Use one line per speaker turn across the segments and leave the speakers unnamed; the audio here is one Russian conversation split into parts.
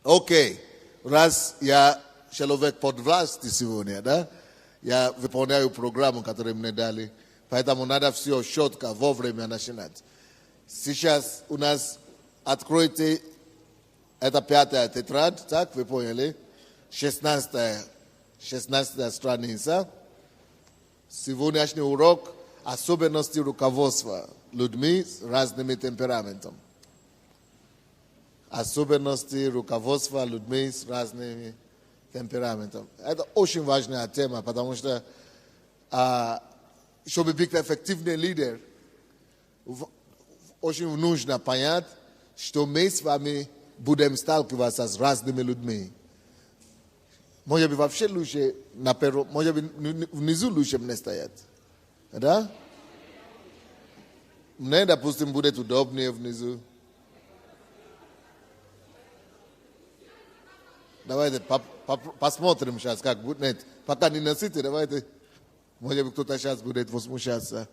Окей. Раз я человек под властью сегодня, да, я выполняю программу, которую мне дали, поэтому надо все четко, вовремя начинать. Сейчас у нас откройте, это 5-я тетрадь, так, вы поняли? 16-я страница. Сегодняшний урок – особенности руководства людьми с разными темпераментами. Особенности руководства людьми с разными темпераментами. Это очень важная тема, потому что, чтобы быть эффективным лидером, очень нужно понять, что мы с вами будем сталкиваться с разными людьми. Может быть, вообще лучше, может быть, внизу лучше мне стоять. Да? Мне, допустим, будет удобнее внизу. Давайте посмотрим сейчас, как будет. Нет, пока не носите, давайте. Может быть, кто-то сейчас будет возмущаться.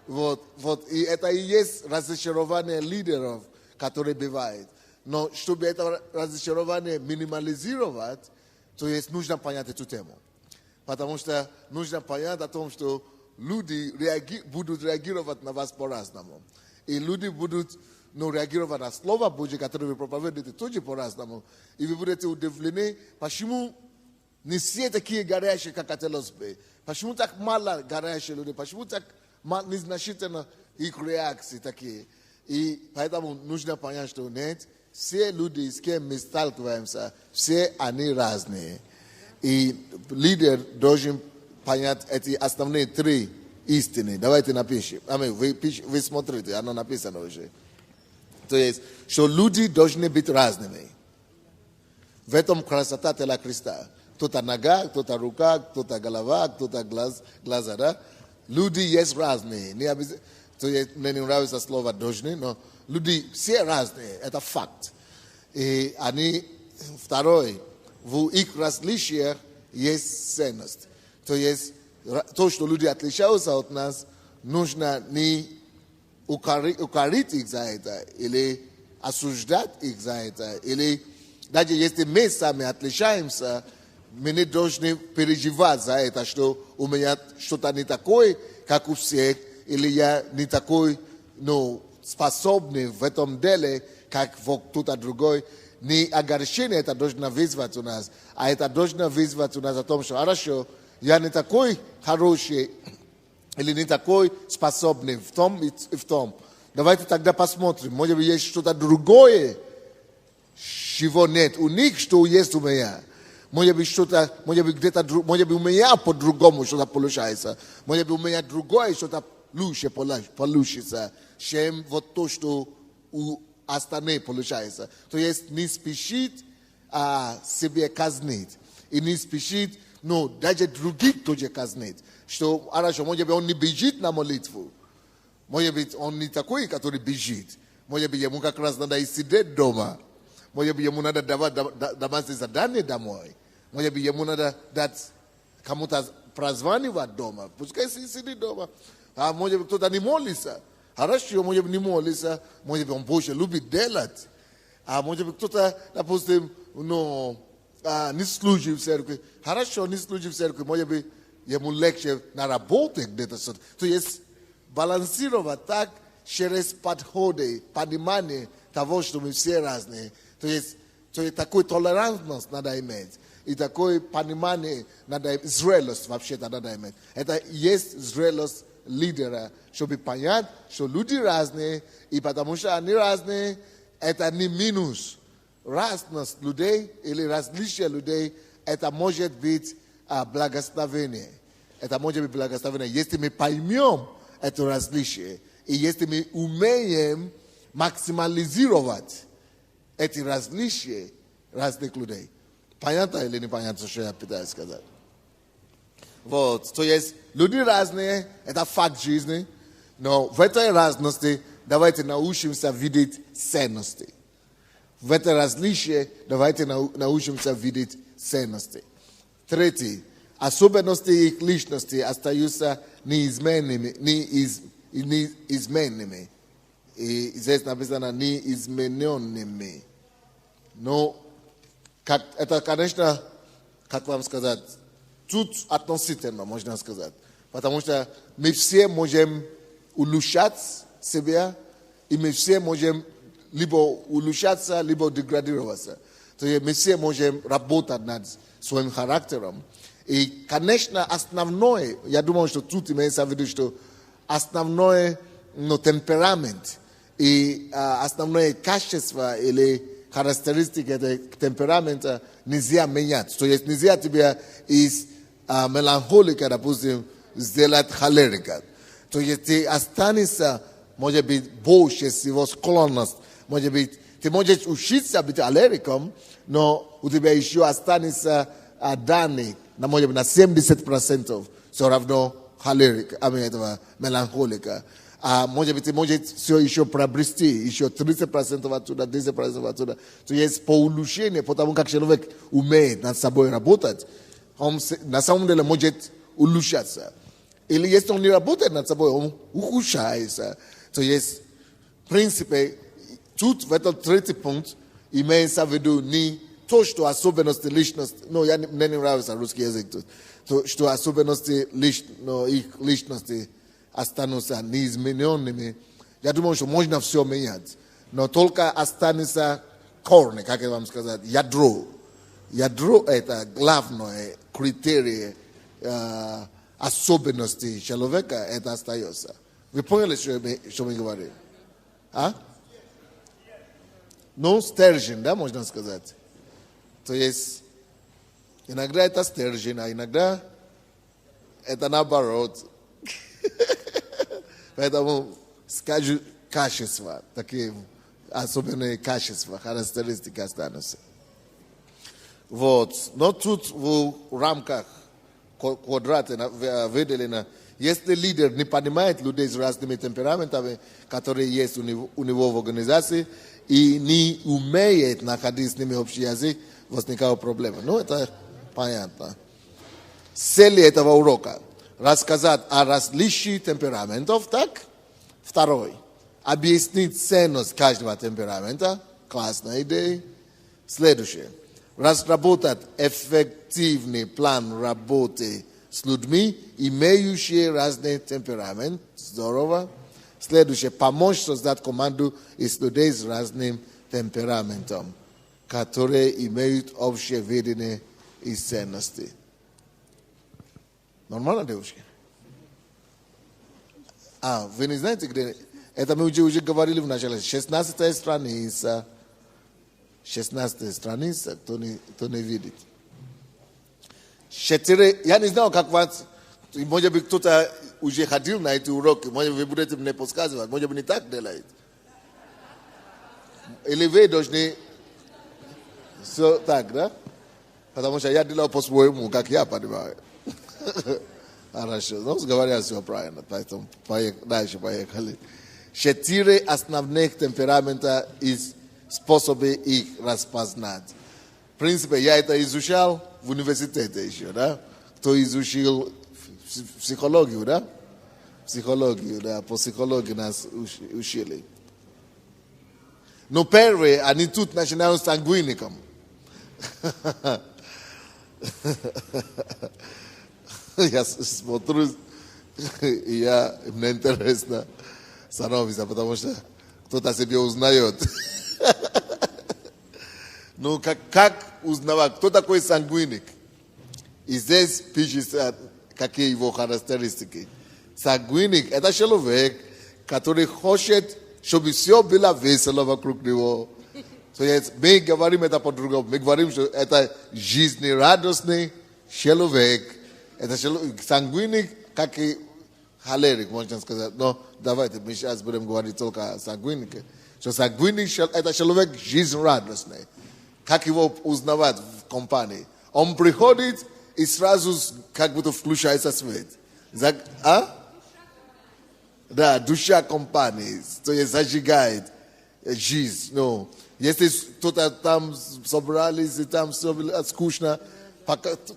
Вот, и это и есть разочарование лидеров, которые бывает. Но чтобы это разочарование минимализировать, то есть нужно понять эту тему. Потому что нужно понять о том, что люди будут реагировать на вас по-разному. И люди будут реагировать на Слово Божье, которое вы проповедуете, тоже по-разному. И вы будете удивлены, почему не все такие горячие, как хотелось бы. Почему так мало горящие люди, почему так незначительно их реакции такие. И поэтому нужно понять, что нет, все люди, с кем мы сталкиваемся, все они разные. И лидер должен понять эти основные 3 истины. Давайте напишем. Вы смотрите, оно написано уже. То есть, что люди должны быть разными. В этом красота тела Христа. Кто-то нога, кто-то рука, кто-то голова, кто-то глаза, да? Люди есть разные. То есть, мне не нравится слово «должны», но люди все разные. Это факт. И они, второй, в их различиях есть ценность. То есть, то, что люди отличаются от нас, нужно не укорить их за это, или осуждать их за это, или даже если мы сами отличаемся, мы не должны переживать за это, что у меня что-то не такое, как у всех, или я не такой, способный в этом деле, как кто-то другой. Не огорчение это должно вызвать у нас, а это должно вызвать у нас о том, что хорошо, я не такой хороший, или не такой способный в том и в том. Давайте тогда посмотрим, может быть, есть что-то другое, чего нет у них, что есть у меня. Может быть, где-то, может быть, у меня по-другому что-то получается. Может быть, у меня другое что-то лучше получится, чем вот то, что у остальных получается. То есть не спешит себе казнить. И не спешит, даже других тоже казнить. Что, хорошо, может быть, он не бежит на молитву. Может быть, он не такой, который бежит. Может быть, ему как раз надо и сидеть дома. Может быть, ему надо давать домашние задания домой. Может быть, ему надо дать кому-то прозванивать дома. Пускай сидит дома. А может быть, кто-то не молится. Хорошо, может быть, не молится. Может быть, он больше любит делать. А может быть, кто-то, допустим, не служит в церкви. Хорошо, не служит в церкви. Может быть, ему легче на работе где-то. То есть, балансировать так через подходы, понимание того, что мы все разные. То есть такой толерантность надо иметь. И такое понимание надо иметь, зрелость вообще-то надо иметь. Это есть зрелость лидера, чтобы понять, что люди разные, и потому что они разные, это не минус. Разность людей или различие людей, это может быть благословение. Это может быть благословение. Если мы поймем это различие, и если мы умеем максимализировать эти различия разных людей. Понятно или непонятно, что я пытаюсь сказать? Вот, то есть люди разные, это факт жизни, но в этой разности давайте научимся видеть ценности. В этой различии давайте научимся видеть ценности. Третий. Особенности их личности остаются неизменными. И здесь написано неизмененными. Но это, конечно, как вам сказать, тут относительно, можно сказать. Потому что мы все можем улучшать себя, и мы все можем либо улучшаться, либо деградироваться. То есть мы все можем работать над своим характером. И, конечно, основное, я думаю, что тут имеется в виду, что основное темперамент и основное качество или характеристики этого темперамента нельзя менять. То есть нельзя тебя из меланхолика, допустим, сделать холерика. То есть ты останешься, может быть, больше всего склонность. Может быть, ты можешь учиться быть холериком, но у тебя еще останется данные, может быть, на 70% все равно холерика, этого меланхолика. А может быть, ты можешь все еще приобрести, еще 30% оттуда, 10% оттуда. То есть по улучшению, потому как человек умеет над собой работать, он на самом деле может улучшаться. Или если он не работает над собой, он ухудшается. То есть, в принципе, тут в этот третий пункт имеется в виду не то, что особенности личности, мне не нравится русский язык тут, то, что особенности их личности останутся неизмененными. Я думаю, что можно все менять. Но только останется корни, как я вам сказать, ядро. Ядро – это главное критерий особенностей человека, это остается. Вы поняли, что мы говорим? Стержень, да, можно сказать. То есть, иногда это стержень, а иногда это наоборот. Поэтому скажу качества, такие особенные качества, характеристики останутся. Вот. Но тут в рамках квадрата выделено, если лидер не понимает людей с разными темпераментами, которые есть у него в организации, и не умеет находить с ними общий язык, возникают проблемы. Это понятно. Цель этого урока – рассказать о различии темпераментов, так? Второй – объяснить ценность каждого темперамента. Классная идея. Следующее – разработать эффективный план работы с людьми, имеющие разный темперамент. Здорово. Следующее – помочь создать команду из людей с разным темпераментом, которые имеют общее видение и ценности. Нормально, девушки? Вы не знаете, где? Это мы уже говорили в начале. 16 страница. 16 страница, кто не видит. 4, я не знаю, как вас, может быть, кто-то уже ходил на эти уроки, может быть, вы будете мне подсказывать, может быть, не так делает. Или вы должны все так, да? Потому что я делал по-своему, как я понимаю. Хорошо, говорят все правильно, поэтому дальше поехали. 4 основных темперамента и способы их распознать. В принципе, я это изучал в университете еще, да? Кто изучил психологию, да? Психологию, да, по психологии нас учили. Но первые, они тут начинают сангвиником. Я смотрю, и мне интересно становится, потому что кто-то себе узнает. Как узнавать, кто такой сангвиник? И здесь пишется, какие его характеристики. Сангвиник – это человек, который хочет, чтобы все было весело вокруг него. То есть мы говорим это по-другому. Мы говорим, что это жизнерадостный человек. Это сангвиник, как и холерик, можно сказать. Но давайте, мы сейчас будем говорить только о сангвинике. Что сангвиник – это человек жизнерадостный. Как его узнавать в компании? Он приходит и сразу как будто включается свет. Да, душа компании, то есть зажигает жизнь. Если кто-то там собрались, и там все скучно,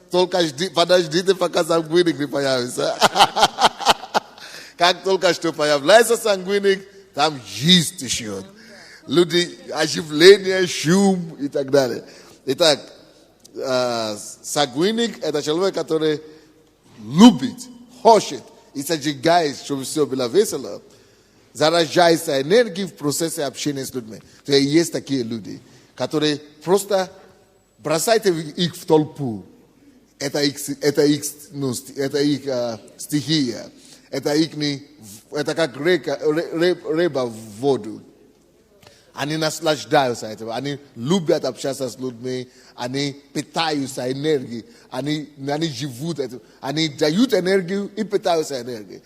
только подождите, пока сангвиник не появится. Как только что появляется сангвиник, там жизнь течет. Люди оживление, шум и так далее. Итак, сангвиник – это человек, который любит, хочет и сожигает, чтобы все было весело, заражается энергией в процессе общения с людьми. То есть такие люди, которые просто бросайте их в толпу. Это их стихия. Это как рыба в воду. Они наслаждаются этим. Они любят общаться с людьми. Они питаются энергией. Они живут этим. Они дают энергию и питаются энергией.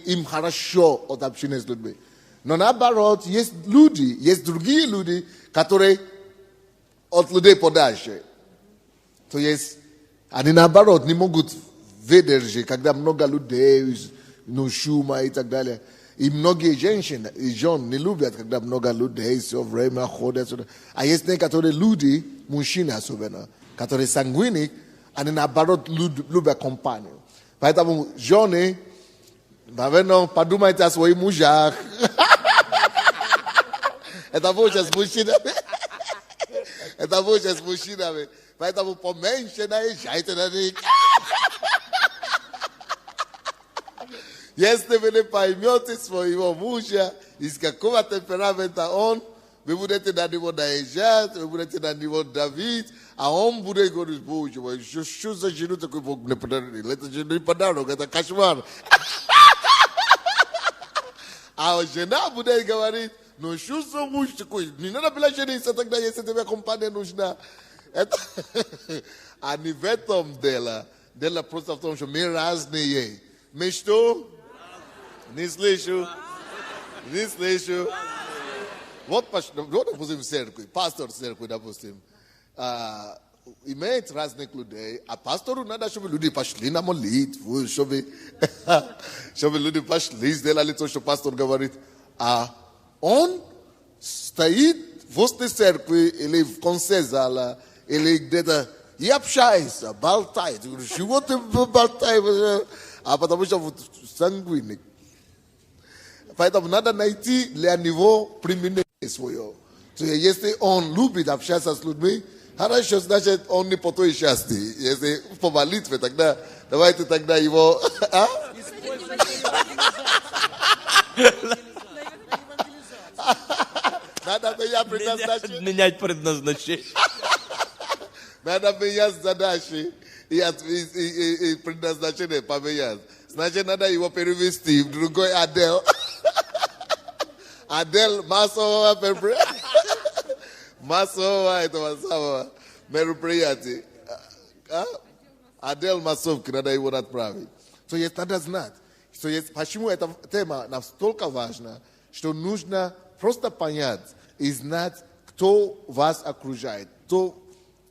Им хорошо от общения с людьми. Но наоборот, есть другие люди, которые от людей подальше. То есть, они наоборот не могут выдержать, когда много людей, шума и так далее. И многие женщины и жены не любят, когда много людей все время ходят сюда. А есть некоторые люди, мужчины особенно, которые сангвиник, они наоборот любят компанию. Поэтому жены, наверное, подумайте о своих мужах. Это больше с мужчинами. Это больше с мужчинами. Поэтому поменьше наезжайте на них. Если вы не поймете своего мужа, из какого темперамента он, вы будете на него наезжать, вы будете на него давить, а он будет говорить: Боже мой, что за жену такой Бог мне подарил? Это же не подарок, это кошмар. А жена будет говорить: ну что за муж такой? Не надо было жениться тогда, если тебе компания нужна. А не в этом дело просто в том, что мы разные. Мы что? Не слышу. Вот, допустим, в церкви, пастор церкви, допустим, имеет разных людей, а пастору надо, чтобы люди пошли на молитву, чтобы люди пошли, сделали то, что пастор говорит. А он стоит возле церкви или в конце зала, или где-то, и общается, болтает. Чего ты болтаешь? А потому что вот сангвиник. Поэтому надо найти для него применение свое. То есть, если он любит общаться с людьми, хорошо, значит, он не по той части. Если по молитве, тогда давайте тогда его... Надо менять предназначение. Надо менять задачи и предназначение поменять. Значит, надо его перевести в другой отдел. Отдел массового этого самого мероприятия. Отдел массовки надо его отправить. То есть надо знать. То есть почему эта тема настолько важна, что нужно просто понять и знать, кто вас окружает, кто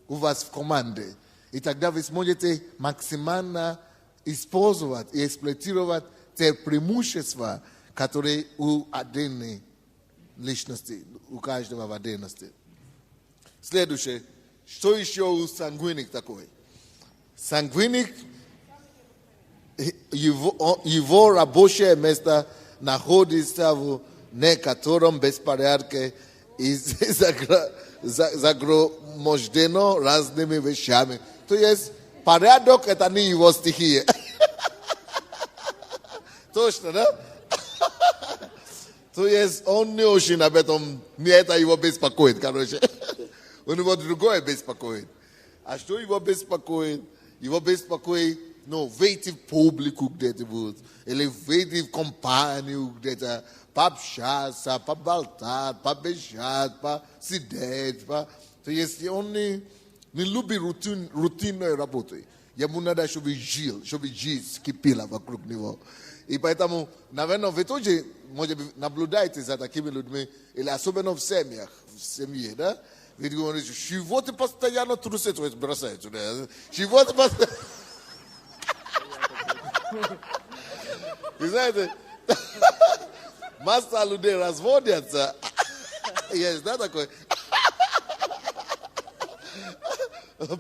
у вас в команде. И тогда вы сможете максимально использовать и эксплуатировать те преимущества, которые у отдельной личности, у каждого в отдельности. Следующее. Что еще у сангвиник такой? Сангвиник, его рабочее место находится в некотором беспорядке и загромождено разными вещами. То есть порядок — это не его стихия. Точно, да? То есть он не очень об этом, не это его беспокоит, короче. У него другое беспокоит. А что его беспокоит? Его беспокоит, выйти в публику где-нибудь, или выйти в компанию где-то, пообщаться, поболтать, побежать, посидеть. То есть он не любит рутинной работы. Ему надо, чтобы жизнь кипела вокруг него. И поэтому, наверное, вы тоже, может быть, наблюдаете за такими людьми, или особенно в семье, да? Вы говорите: чего ты постоянно трусишь, бросаешь туда? Чего ты постоянно... Вы знаете, масса людей разводятся. Есть, да, такой?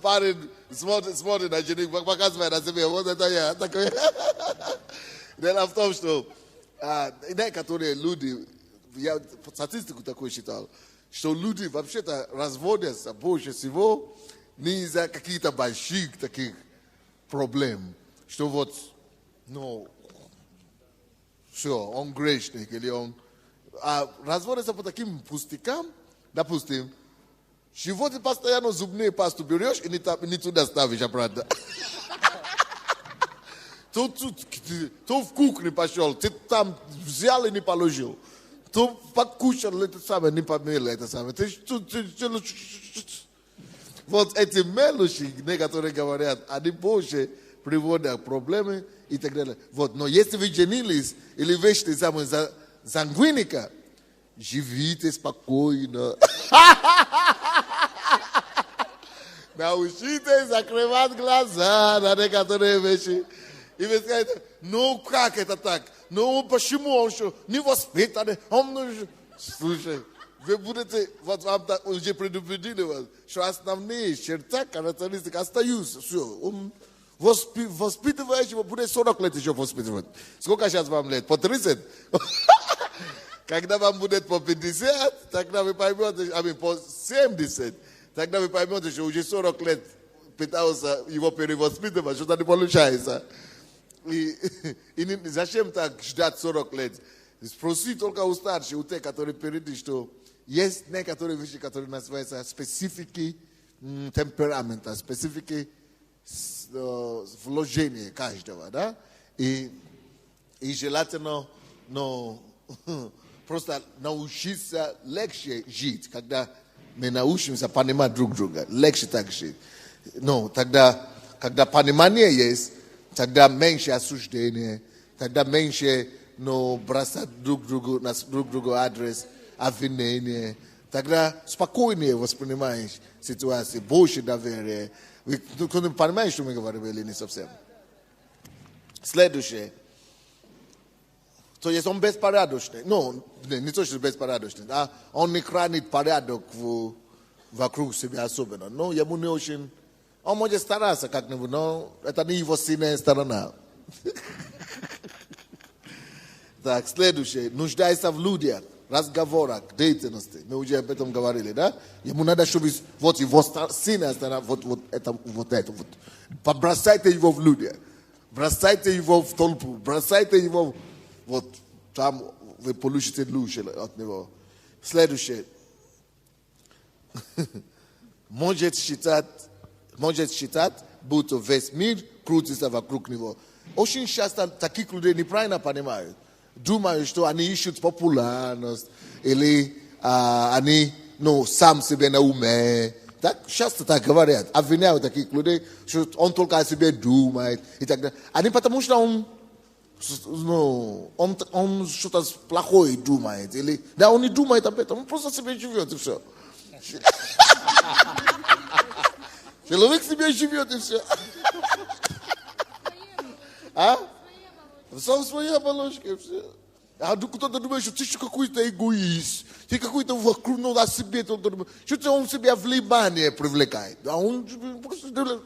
Парень смотрит на жену, показывает на себе, вот это я, такой. Дело в том, что некоторые люди я статистику такую читал, что люди вообще-то разводятся больше всего не из-за каких-то больших таких проблем, что вот, ну, все, он грешник или он... А разводятся по таким пустякам, допустим, чего ты постоянно зубные пасту берешь и не туда ставишь обратно. То в кухню пошел, ты там взял и не положил. То покушал это самое, не помыл это самое. Вот эти мелочи, которые говорят, они больше приводят к проблемам и так далее. Вот, но если вы женились или вышли замуж за сангвиника, живите спокойно. Научитесь закрывать глаза на некоторые вещи. И вы скажете, ну как это так? Ну почему он что? Невоспитанный. Слушай, вы будете, вот вам уже предупредили вас, что основные черты, характеристики остаются. Все. Он воспитывающего будет 40 лет еще воспитывать. Сколько сейчас вам лет? По 30? Когда вам будет по 50, тогда вы поймете, по 70, тогда вы поймете, что уже 40 лет пытался его перевоспитывать, что-то не получается. И зачем так ждать 40 лет? Спроси только у старших, у тех, которые впереди, что есть некоторые вещи, которые называются специфики темперамента, специфики вложения каждого, да? И желательно, но просто научиться легче жить, когда мы научимся понимать друг друга, легче так жить. Но тогда, когда понимание есть, тогда меньше осуждения, тогда меньше бросать друг другу адрес, обвинения, тогда спокойнее воспринимаешь ситуацию, больше доверия. Вы понимаете, что мы говорим, или не совсем? Следующее. То есть он беспорядочный. Ну, не то, что беспорядочный, а он не хранит порядок вокруг себя особенно. Но ему не очень... Он может стараться как-нибудь, но это не его сильная сторона. Так, следующее. Нуждается в людях, разговорах, деятельности. Мы уже об этом говорили, да? Ему надо, чтобы вот его сильная сторона, вот это. Побросайте его в люди. Бросайте его в толпу. Бросайте его, вот там вы получите лучше от него. Следующее. Может считать, будто весь мир крутится вокруг него. Очень часто таких людей неправильно понимают. Думают, что они ищут популярность, или они сам себе на уме. Так, часто так говорят. Обвиняют таких людей, что он только о себе думает. И так далее. Они потому что он что-то плохое думает. Или, да, он не думает об этом, он просто себе живет и все. Человек себе живет и все. В своей оболочке все. А кто-то думает, что ты какой-то эгоист, ты какой-то вокруг, о себе, что-то он себя внимание привлекает. А он просто делает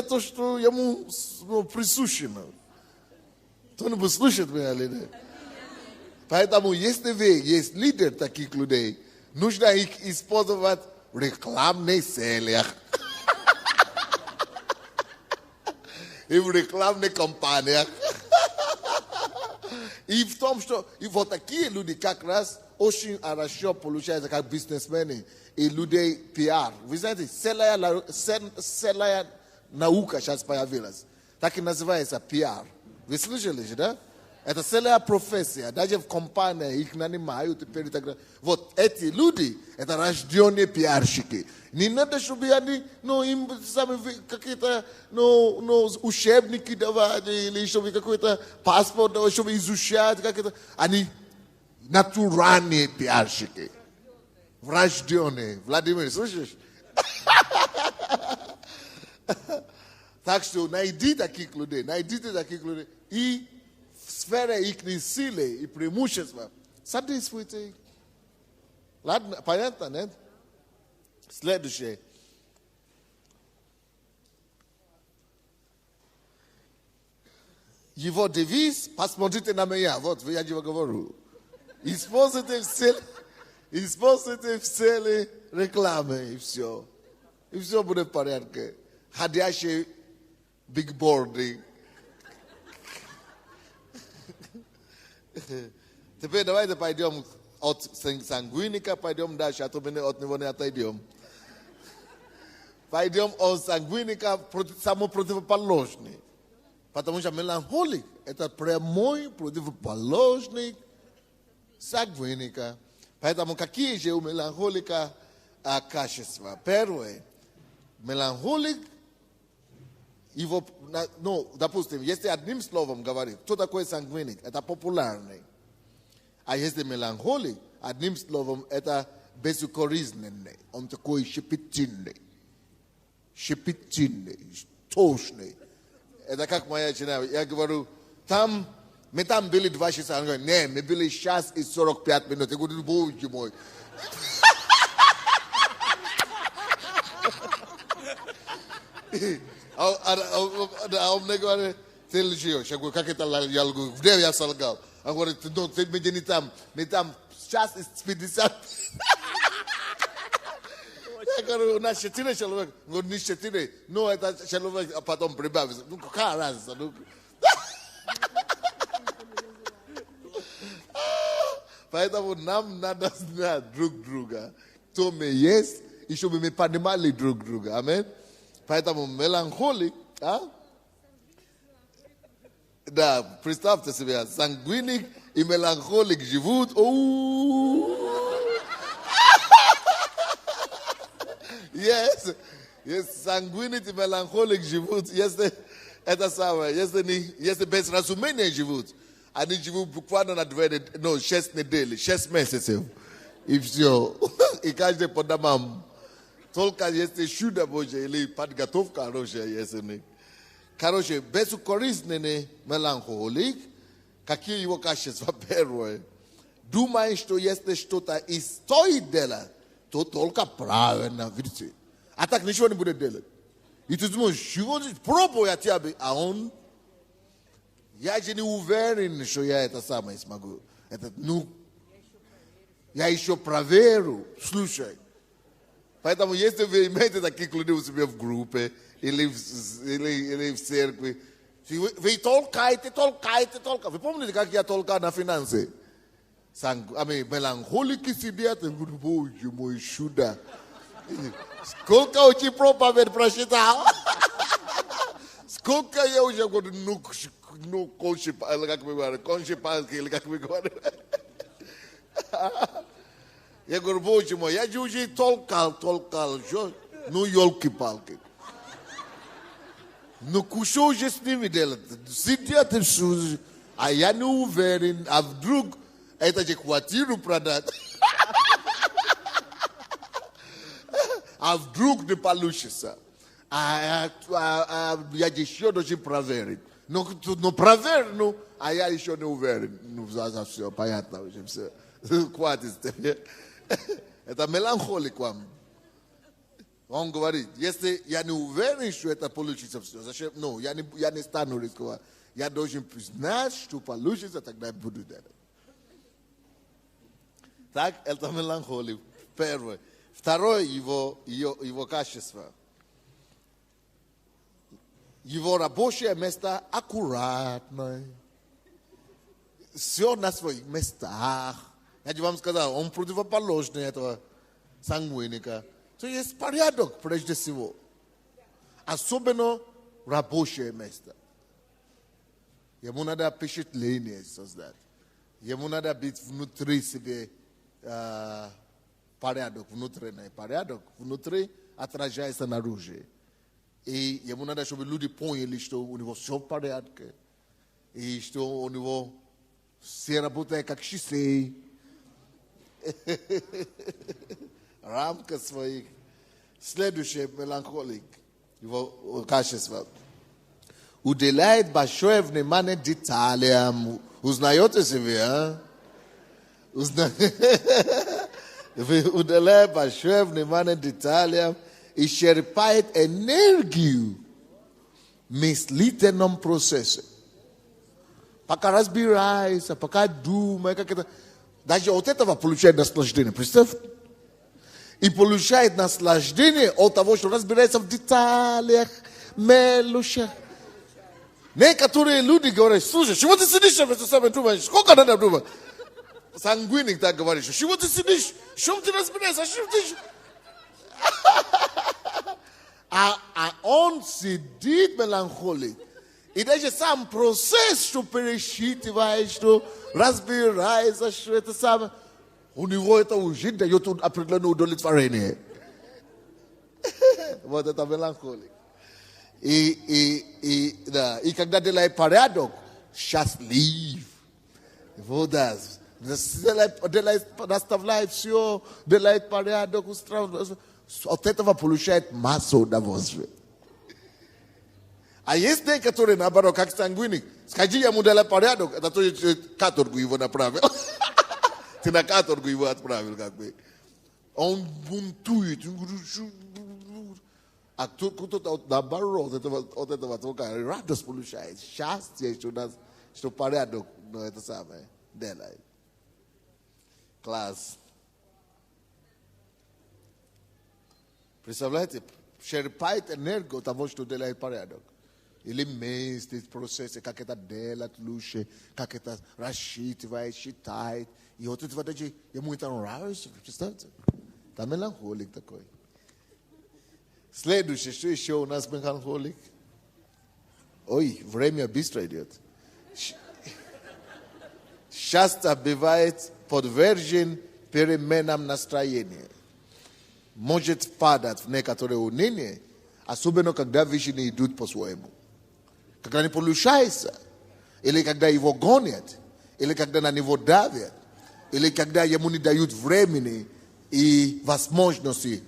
то, что ему присуще. Кто-нибудь слышит меня или нет? Поэтому, если вы есть лидер таких людей, нужно их использовать в рекламных целях. И в рекламных компаниях. И в том, что и вот такие люди как раз очень хорошо получаются как бизнесмены и людей пиар. Вы знаете, целая наука сейчас появилась. Так и называется пиар. Вы слышали, да? Это целая профессия. Даже в компании их нанимают теперь и так далее. Вот эти люди, это рожденные пиарщики. Не надо, чтобы они, им сами какие-то, учебники давать, или чтобы какой-то паспорт давать, чтобы изучать, как это. Они натуральные пиарщики. Врожденные. Владимир, слышишь? Так что найди таких людей, и в сфере их силы и преимущества содействуйте их. Ладно, понятно, нет? Следующее. Его девиз «Посмотрите на меня». Вот, я тебе говорю. Используйте в цели рекламы, и все. И все будет в порядке. Ходящие бигборды. Теперь давайте пойдем от сангвиника, пойдем дальше, а то мы от него не отойдем. Пойдем от сангвиника, самый противоположный. Потому что меланхолик – это прямой противоположник сангвиника. Поэтому какие же у меланхолика качества? Первое. Меланхолик, его, допустим, если одним словом говорить, кто такой сангвиник? Это популярный. А если меланхолик, одним словом, это безукоризненный. Он такой щепетильный, тошный. Это как моя жена. Я говорю, мы там были 2 часа. Она говорит, нет, мы были 1 час и 45 минут. Я говорю, боже мой. А он мне говорит, ты лжешь. Я говорю, как это я лгу? Где я солгал? Он говорит, мы не там. Мы там 1 час и 50. Я говорю, у нас 4 человека. Я говорю, не 4. Но это человек, а потом прибавится. Ну, какая разница? Поэтому нам надо знать друг друга. Кто мы есть, и чтобы мы понимали друг друга. Аминь. Поэтому меланхолик, да, представьте себе, сангвиник и меланхолик живут. Yes, сангвиник и меланхолик живут. Если это самое, если безразумение живут, они живут буквально на 6 недель, 6 месяцев. И все. И каждый по домам. Только если чудо Божье или подготовка хорошая, если. Короче, безукоризненный меланхолик, какие его качества? Первое. Думает, что если что-то и стоит делать, то только правильно, видите. А так ничего не будет делать. И ты думаешь, чего здесь? Пробуй от тебя. А он, я же не уверен, что я это самое смогу. Я еще проверю. Слушай. Поэтому, если вы имеете таких людей у себя в группе или в церкви, вы толкаете. Вы помните, как я толкал на финансы? Меланхолики сидят, и говорят, боже мой, чудо. Сколько очень проповедь прочитал? Сколько я уже говорю, кончипалки, или как вы говорите. Я говорю, боже мой, я же уже толкал. Ну, елки-палки. Ну, что уже с ними делать? Сидят, а я не уверен, а вдруг это же квартиру продать. А вдруг не получится. Я же еще должен проверить. Но проверь, а я еще не уверен. За все, понятно уже все. Хватит тебе. Это меланхолик вам. Он говорит, если я не уверен, что это получится все, зачем? Я не стану рисковать. Я должен знать, что получится, тогда я буду делать. Так, это меланхолик. Первое. Второе его качество. Его рабочее место аккуратное. Все на своих местах. Я же вам сказал, он противоположный этого сангвиника. То есть порядок прежде всего. Особенно рабочее место. Ему надо впечатление создать. Ему надо быть внутри себе порядок, внутренний порядок. Внутри отражается наружу. И ему надо, чтобы люди поняли, что у него все в порядке. И что у него все работает как часы. Рамка своих. Следующий меланхолик, его качество. Уделяет большое внимание деталям. Узнаете себя, Уделяет большое внимание деталям и черпает энергию в мыслительном процессе. пока разбирается, пока думает, как это. Даже от этого получает наслаждение, представь? И получает наслаждение от того, что разбирается в деталях, мелочах. Некоторые люди говорят, слушай, чего ты сидишь, это самое думаешь, сколько надо думать? Сангвиник так говорит, чего ты сидишь, чем ты разбираешься, чем ты... А он сидит меланхолик. И даже сам процесс, что пересчитываешь, что разбирается, что это самое, у него это уже дает определенное удовлетворение. Вот это меланхолик. И когда делает порядок, счастлив. Вот да. Наставляет все, делает порядок, устраивает. От этого получает массу удовольствия. А есть те, которые наоборот, как сангвиник, скажи ему делать порядок, это тоже каторгу его направил. Ты на каторгу его отправил, как бы. Он бунтует. А кто-то наоборот, от этого только радость получает. Счастье, что порядок, но это самое делает. Класс. Представляете, черпает энергию того, что делает порядок. Или мыслит, процессы, как это делать лучше, как это рассчитывает, считает. И вот этого даже ему это нравится, представьте. Там меланхолик такой. Следующее, что еще у нас меланхолик? Ой, время быстро идет. Часто бывает подвержен переменам настроения. Может падать в некоторые уныние, особенно когда вещи не идут по-своему. Когда не получается, или когда его гонят, или когда на него давят, или когда ему не дают времени и возможности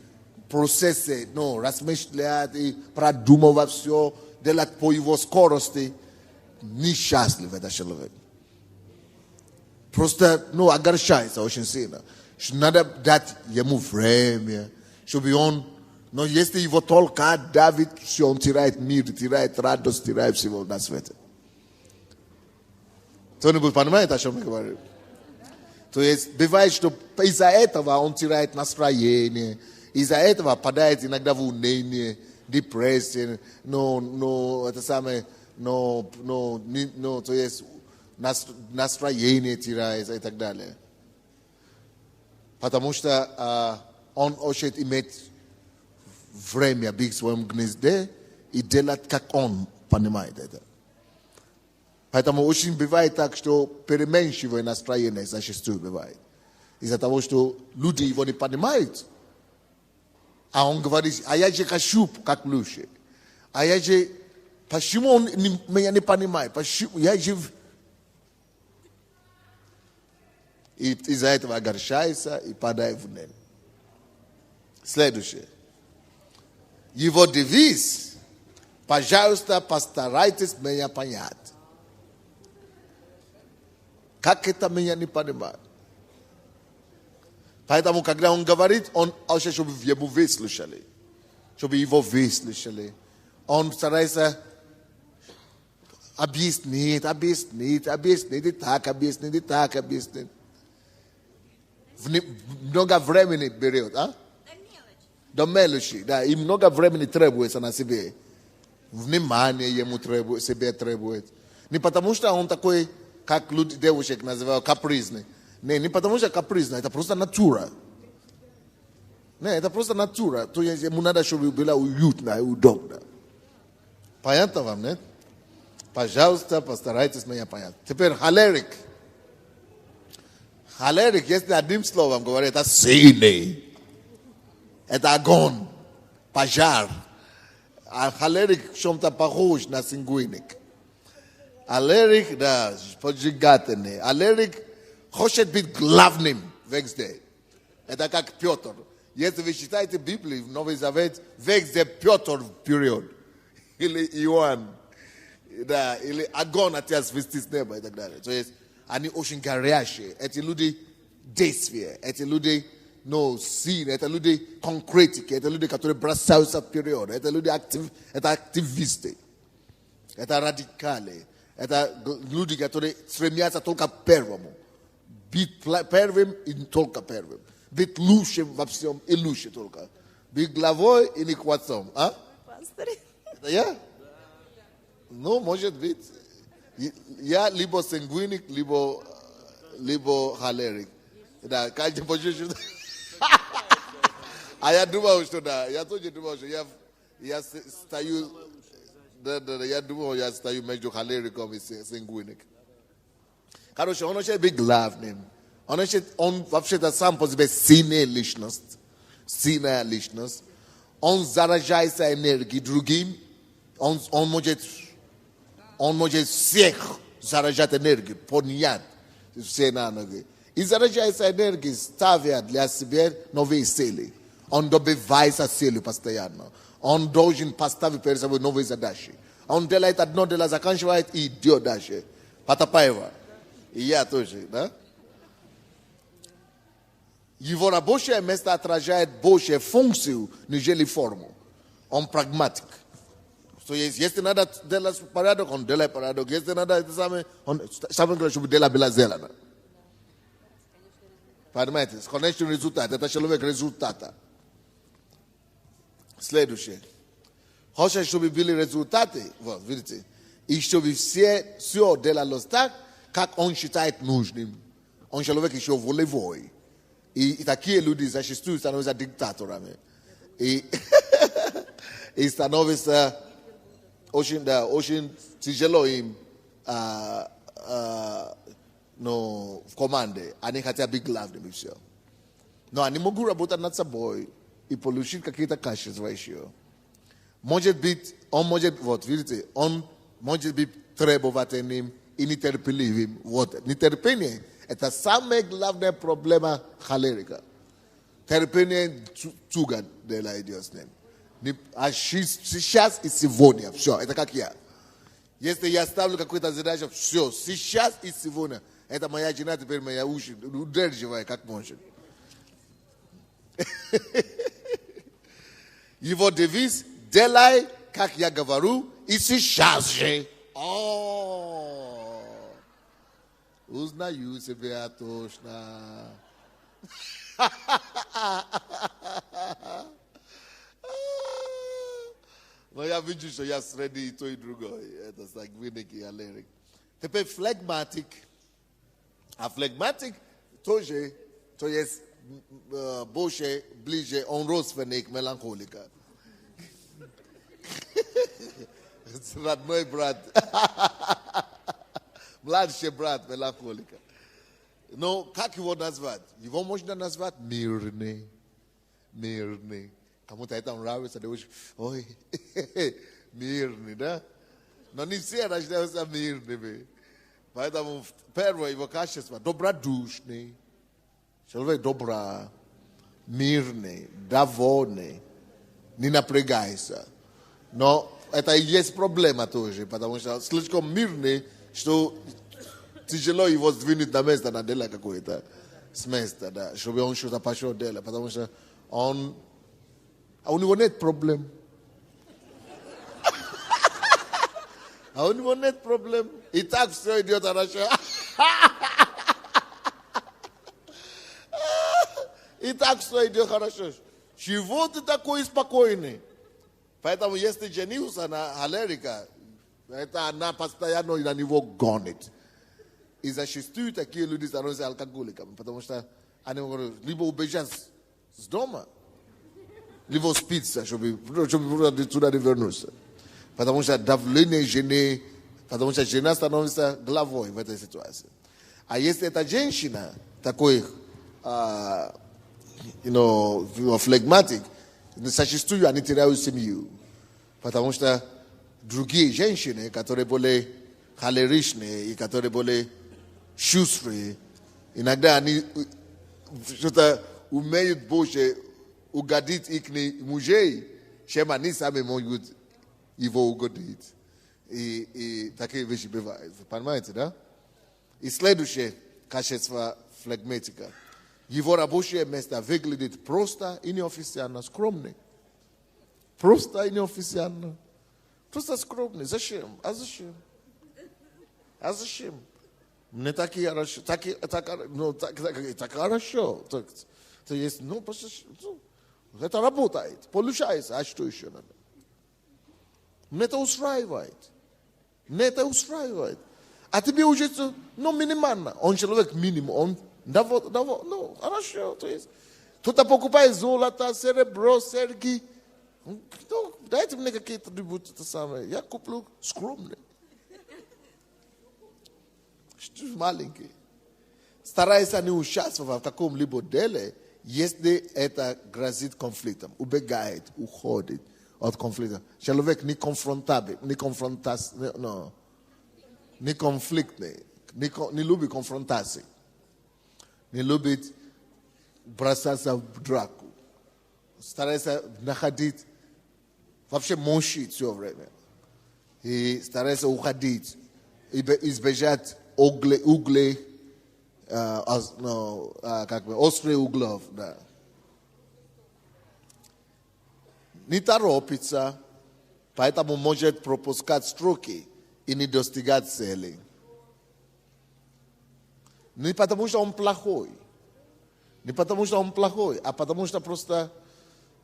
процессы, размышлять и продумывать все, делать по его скорости, несчастлив этот человек. Просто, огорчается очень сильно. Надо дать ему время, чтобы он, но если его только давит, все, он теряет мир, теряет радость, теряет всего на свете. Кто-нибудь понимает, о чем я говорю? То есть, бывает, что из-за этого он теряет настроение, из-за этого падает иногда в уныние, депрессию, это самое, то есть, настроение теряется и так далее. Потому что он хочет иметь время быть в своем гнезде и делать, как он понимает это. Поэтому очень бывает так, что переменчивое настроение зачастую бывает. Из-за того, что люди его не понимают. А он говорит, а я же хочу как лучше. А я же, почему он меня не понимает? Почему я же... И из-за этого огорчается и падает в небо. Следующее. Его девиз, пожалуйста, постарайтесь меня понять. Как это меня не понимает? Поэтому, когда он говорит, он хочет, чтобы его выслушали. Чтобы его выслушали. Он старается объяснить, и так объяснить. Много времени берет, а? До мелочи, да, и много времени требуется на себе. Внимание ему себе требует. Не потому что он такой, как люди, девушек называют, капризный. Не потому что капризный, это просто натура. Это просто натура. То есть ему надо, чтобы было уютно и удобно. Понятно вам, нет? Пожалуйста, постарайтесь меня понять. Теперь холерик. Холерик, если одним словом говорит, это сильный. Это огонь, пожар. А холерик в чем-то похож на сангвиник. Холерик, да, поджигательный. Холерик хочет быть главным везде. Это как Петр. Если вы читаете Библию в Новый Завет, везде Петр в период. Или Иоанн. Да, или огонь отец свисти с неба и так далее. То есть, они очень горячие. Эти люди действия. Эти люди сильные. Это люди конкретики. Это люди, которые бросаются вперед. Это люди это активисты. Это радикали. Это люди, которые стремятся только к первому. Быть первым и только первым. Быть лучшим во всем и лучше только. Быть главой и не хвостом. А? Это я? Ну, может быть. Я либо сангвиник, либо холерик. Да, каждый почему. А я думал, что да. Я тоже думал, что я стою... Да, я думал, я стою между холериком и сангвиник. Короче, он очень быть главным. Он вообще-то сам по себе сильная личность. Сильная личность. Он заражается энергией другим. Он может всех заражать энергией. Поднять все на ноги. И заражается энергией, ставя для себя новые цели. Он добивается цели постоянно. Он должен поставить перед собой новые задачи. Он делает одно дело, заканчивает и идет дальше. Потапаева. И я тоже, да? Его рабочее место отражает большую функцию, нежели форму. Он прагматик. То есть, если надо делать порядок, он делает порядок. Если надо это самое, он самое, чтобы делать было сделано. Понимаете? С конечным результатом. Это человек результата. Следующее. Хочешь, чтобы были результаты, вот, видите, и чтобы все делалось так, как он считает нужным. Он человек еще волевой. И такие люди зачастую становятся диктаторами. И становятся очень тяжело им в команде. Они хотят быть главными все. Но они могут работать над собой и получить какие-то качества еще. Может быть, вот видите, он может быть требовательным и нетерпеливым. Вот, нетерпение – это самая главная проблема холерика. Терпение туго делает Диos. А сейчас и сегодня. Все, это как я. Если я ставлю какую-то задачу, все, сейчас и сегодня. Это моя жена теперь моя уши, удерживая как может. Его девиз – делай, как я говорю, и сейчас же. Узнаю себя точно. Но я вижу, что я среди и то и другое. Это сангвиник и холерик. Теперь флегматик. А флегматик тоже, то есть больше, ближе, он родственник меланхолика. Родной брат. Младший брат меланхолика. Но как его назвать? Его можно назвать мирный. Мирный. Кому-то это нравится, ой, мирный, да? Но не все рождаются мирными. Поэтому первое его качество добродушный. Человек добра, мирный, довольный, не напрягайся. Но это и есть проблема тоже, потому что слишком мирный, что тяжело его сдвинуть на место, на дело какое-то с места, да, чтобы он что-то пошел делать, потому что у него нет проблем. А у него нет проблем. И так все идет хорошо. И так все идет хорошо. Чего ты такой спокойный? Поэтому, если женился на холерика, это она постоянно на него гонит. И зачастую такие люди становятся алкоголиками, потому что они могут либо убежать с дома, либо спиться, чтобы туда не вернуться. Потому что давление жены, потому что жена становится главой в этой ситуации. А если эта женщина такой, флегматик, зачастую они теряют семью. Потому что другие женщины, которые более холеричные и которые более шустрые, иногда они что-то умеют больше угодить их мужей, чем они сами могут его угодить. И такие вещи бывают. Вы понимаете, да? И следующее качество флегматика. Его рабочее место выглядит просто и неофициально, скромный. Просто и неофициально. Просто скромный. Зачем? А зачем? А зачем? Мне так и хорошо. Так хорошо. То есть, это работает, получается. А что еще надо? Мне это устраивает. Мне это устраивает. А тебе уже, минимально. Он человек минимум. Он, хорошо. То есть, кто-то покупает золото, серебро, серьги. Дайте мне какие-то атрибуты, это самое. Я куплю скромные. Маленькие. Старайся не участвовать в каком-либо деле, если это грозит конфликтом. Убегает, уходит от конфликта. Человек не конфронтабель, не конфликтный, не любит конфронтации. Не любит бросаться в драку. Старается находить, вообще мочить все время. И старается уходить, избежать углей, острых углов. Да. Не торопится, поэтому может пропускать строки и не достигать цели. Не потому, что он плохой. Не потому, что он плохой, а потому, что просто,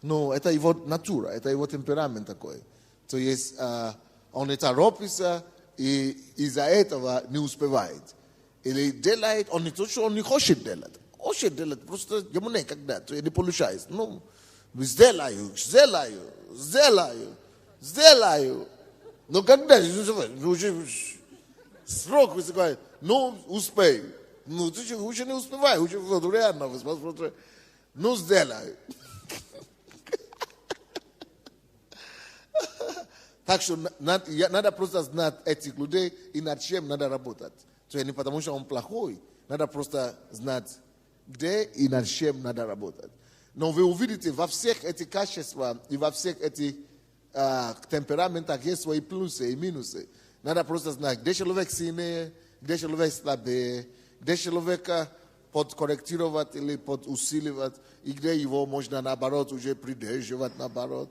это его натура, это его темперамент такой. То есть он не торопится и из-за этого не успевает. Или делает, он не то, что он не хочет делать. Хочет делать, просто ему некогда, то не получается. Сделаю. Но когда срок высекает, успею. Ты уже не успеваешь, уже реально, сделай. Так что надо просто знать этих людей и над чем надо работать. То есть не потому, что он плохой, надо просто знать, где и над чем надо работать. Но вы увидите, во всех этих качествах и во всех этих темпераментах есть свои плюсы и минусы. Надо просто знать, где человек сильнее, где человек слабее, где человека подкорректировать или подусиливать, и где его можно наоборот уже придерживать наоборот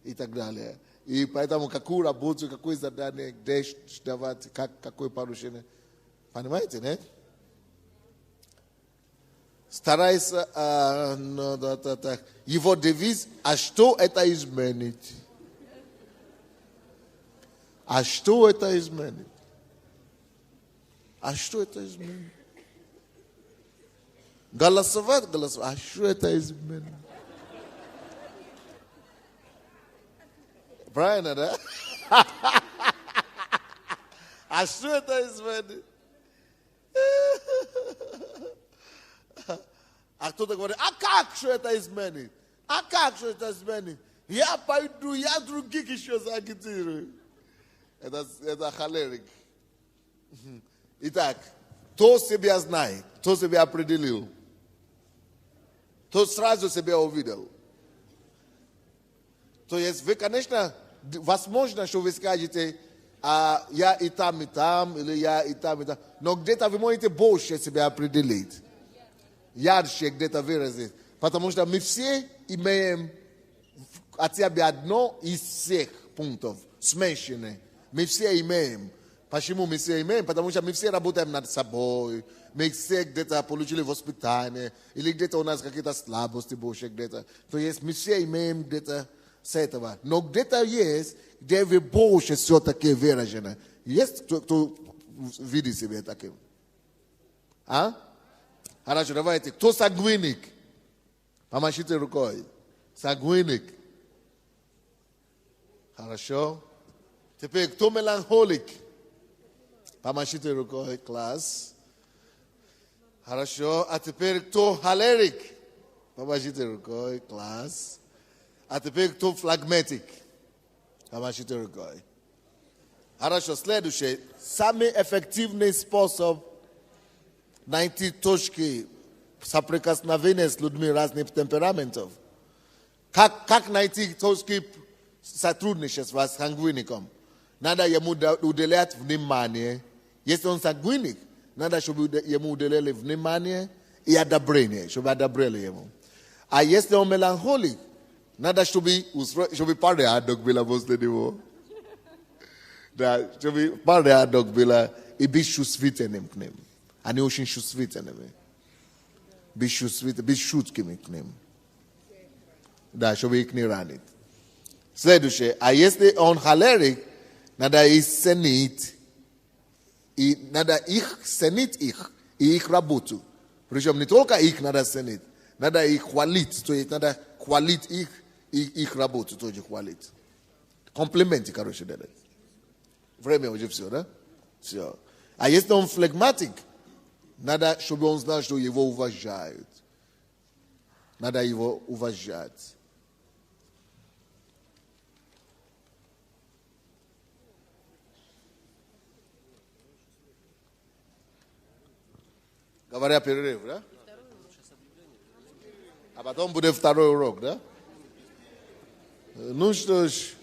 и так далее. И поэтому какую работу, какое задание, где давать, какое поручение. Понимаете, нет? Старайся, его девиз, а что это изменит? А что это изменит? А что это изменит? Голосовать, а что это изменит? Правильно, да? А что это изменит? А кто-то говорит, а как что это изменит? А как что это изменит? Я пойду, я других еще загитирую. Это холерик. Итак, кто себя знает, кто себя определил, тот сразу себя увидел. То есть вы, конечно, возможно, что вы скажете, я и там, или я и там, но где-то вы можете больше себя определить. Ярче где-то выразить. Потому что мы все имеем хотя бы одно из всех пунктов смешанные. Мы все имеем. Почему мы все имеем? Потому что мы все работаем над собой. Мы все где-то получили воспитание. Или где-то у нас какие-то слабости больше где-то. То есть мы все имеем где-то с этого. Но где-то есть, где вы больше все-таки выражены. Есть кто видит себя таким? А? Хорошо, давайте. Кто сангвиник? Помашите рукой. Сангвиник. Хорошо. Теперь, кто меланхолик? Помашите рукой, класс. Хорошо. А теперь, кто холерик? Помашите рукой, класс. А теперь, кто флагматик? Помашите рукой. Хорошо, следующий. Самый эффективный способ найти точки соприкосновения с людьми разных темпераментов. Как найти точки сотрудничества с сангвиником? Надо ему уделять внимание. Если он сангвиник, надо, чтобы ему уделяли внимание и одобрение, чтобы одобрили ему. А если он меланхолик, надо, чтобы порядок было возле него. Да, чтобы порядок было. и быть чувствительным к ним. Они очень чувствительными. Быть чуткими к ним. Да, чтобы их не ранить. Следующее. А если он холерик, надо их ценить. И надо их ценить их и их работу. Причем не только их надо ценить, надо их хвалить. То есть надо хвалить их и их работу тоже хвалить. Комплименты, короче, делать. Время уже все, да? Все. А если он флегматик, надо, чтобы он знал, что его уважают. Надо его уважать. Говоря перерыв, да? А потом будет второй урок, да? Ну что ж,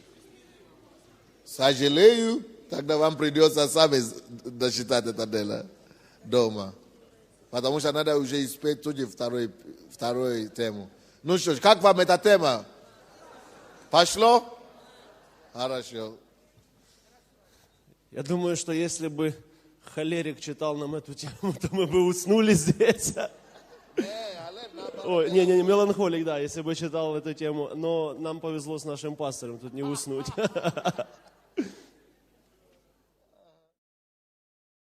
сожалею, тогда вам придется сами дочитать это дело дома. Потому что надо уже исправить тоже вторую тему. Ну что ж, как вам эта тема? Пошло? Хорошо.
Я думаю, что если бы холерик читал нам эту тему, то мы бы уснули здесь. Ой, не, меланхолик, да, если бы читал эту тему. Но нам повезло с нашим пастором, тут не уснуть.